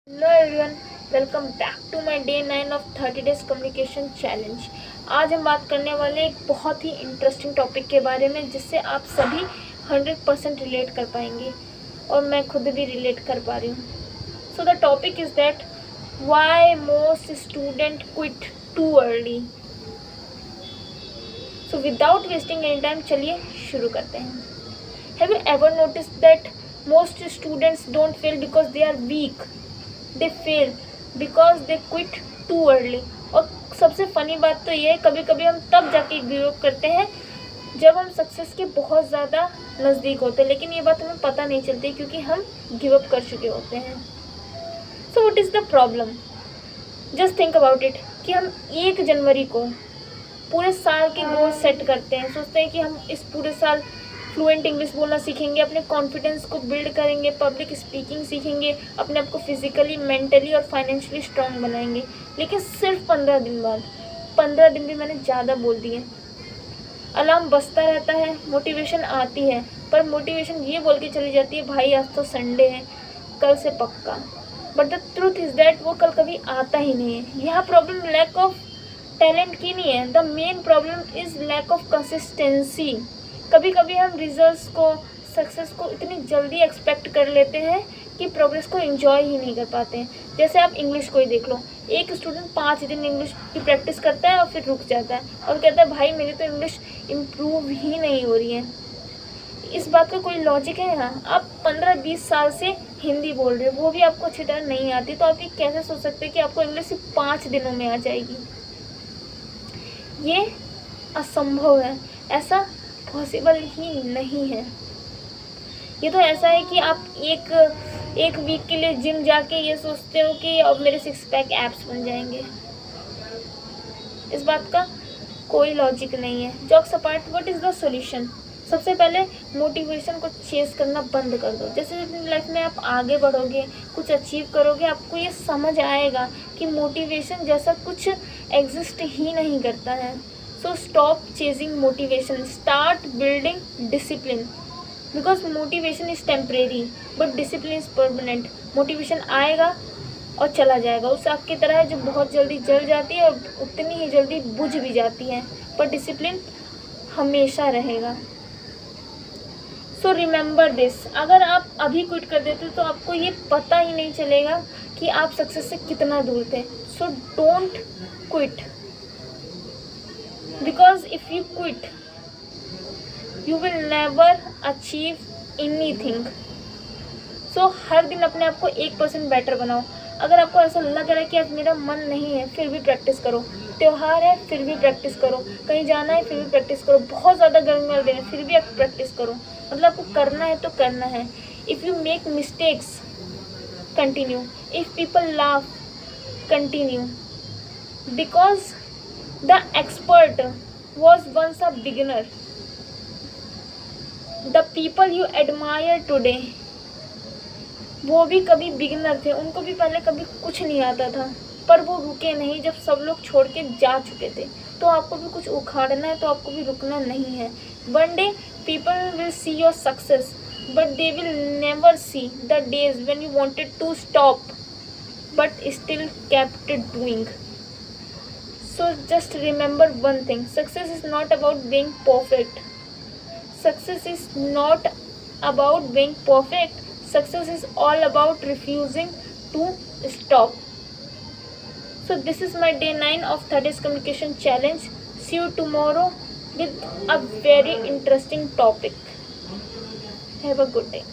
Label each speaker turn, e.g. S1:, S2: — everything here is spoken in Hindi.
S1: Hello everyone, welcome back to my day 9 of 30 days communication challenge. आज हम बात करने वाले एक बहुत ही इंटरेस्टिंग टॉपिक के बारे में जिससे आप सभी 100% रिलेट कर पाएंगे और मैं खुद भी रिलेट कर पा रही हूँ। So the topic is that why most student quit too early. So without wasting any time चलिए शुरू करते हैं। Have you ever noticed that most students don't fail because they are weak, they fail because they quit too early. और सबसे फनी बात तो ये है, कभी कभी हम तब जाके गिव अप करते हैं जब हम सक्सेस के बहुत ज़्यादा नज़दीक होते हैं, लेकिन ये बात हमें पता नहीं चलती क्योंकि हम गिव अप कर चुके होते हैं। So what is the problem? Just think about it कि हम 1 जनवरी को पूरे साल के गोल सेट करते हैं, सोचते हैं कि हम इस पूरे साल फ्लुएंट इंग्लिश बोलना सीखेंगे, अपने कॉन्फिडेंस को बिल्ड करेंगे, पब्लिक स्पीकिंग सीखेंगे, अपने आप को फिजिकली, मेंटली और फाइनेंशियली स्ट्रांग बनाएंगे। लेकिन सिर्फ 15 दिन बाद, 15 दिन भी मैंने ज़्यादा बोल दिए, अलार्म बजता रहता है, मोटिवेशन आती है, पर मोटिवेशन ये बोल के चली जाती है भाई आज तो संडे है, कल से पक्का। But the truth is that वो कल कभी आता ही नहीं है। यह प्रॉब्लम लैक ऑफ टैलेंट की नहीं है, the main problem is lack of consistency. कभी कभी हम रिजल्ट्स को, सक्सेस को इतनी जल्दी एक्सपेक्ट कर लेते हैं कि प्रोग्रेस को एंजॉय ही नहीं कर पाते हैं। जैसे आप इंग्लिश को ही देख लो, एक स्टूडेंट 5 दिन इंग्लिश की प्रैक्टिस करता है और फिर रुक जाता है और कहता है भाई मेरी तो इंग्लिश इम्प्रूव ही नहीं हो रही है। इस बात का कोई लॉजिक है यहाँ? आप 15-20 साल से हिंदी बोल रहे हो, वो भी आपको अच्छी तरह नहीं आती, तो आप ये कैसे सोच सकते हैं कि आपको इंग्लिश सिर्फ 5 दिनों में आ जाएगी? ये असंभव है, ऐसा पॉसिबल ही नहीं है। ये तो ऐसा है कि आप एक वीक के लिए जिम जाके ये सोचते हो कि अब मेरे 6 पैक एब्स बन जाएंगे। इस बात का कोई लॉजिक नहीं है। Jokes apart, what is the solution? सबसे पहले मोटिवेशन को चेस करना बंद कर दो। जैसे अपनी लाइफ में आप आगे बढ़ोगे, कुछ अचीव करोगे, आपको ये समझ आएगा कि मोटिवेशन जैसा कुछ एग्जिस्ट ही नहीं करता है। So stop chasing motivation, start building discipline, because motivation is temporary but discipline is permanent. motivation आएगा और चला जाएगा, उस आग की तरह है जो बहुत जल्दी जल जाती है और उतनी ही जल्दी बुझ भी जाती है, पर डिसिप्लिन हमेशा रहेगा। सो रिमेंबर दिस, अगर आप अभी क्विट कर देते तो आपको ये पता ही नहीं चलेगा कि आप सक्सेस से कितना दूर थे। So don't quit, because if you quit you will never achieve anything. so हर दिन अपने आप को 1% बेटर बनाओ। अगर आपको ऐसा लग रहा है कि आज मेरा मन नहीं है, फिर भी प्रैक्टिस करो। त्योहार है फिर भी प्रैक्टिस करो, कहीं जाना है फिर भी प्रैक्टिस करो, बहुत ज़्यादा गर्मी वाले दिन है फिर भी आप प्रैक्टिस करो। मतलब आपको करना है तो करना है। If you make mistakes continue, if people laugh continue, because the expert was once a beginner. The people you admire today, वो भी कभी बिगिनर थे, उनको भी पहले कभी कुछ नहीं आता था, पर वो रुके नहीं जब सब लोग छोड़ के जा चुके थे। तो आपको भी कुछ उखाड़ना है तो आपको भी रुकना नहीं है। One day people will see your success, but they will never see the days when you wanted to stop but still kept doing. So just remember one thing, success is not about being perfect. Success is not about being perfect. Success is all about refusing to stop. So this is my day 9 of 30 days communication challenge. See you tomorrow with a very interesting topic. Have a good day.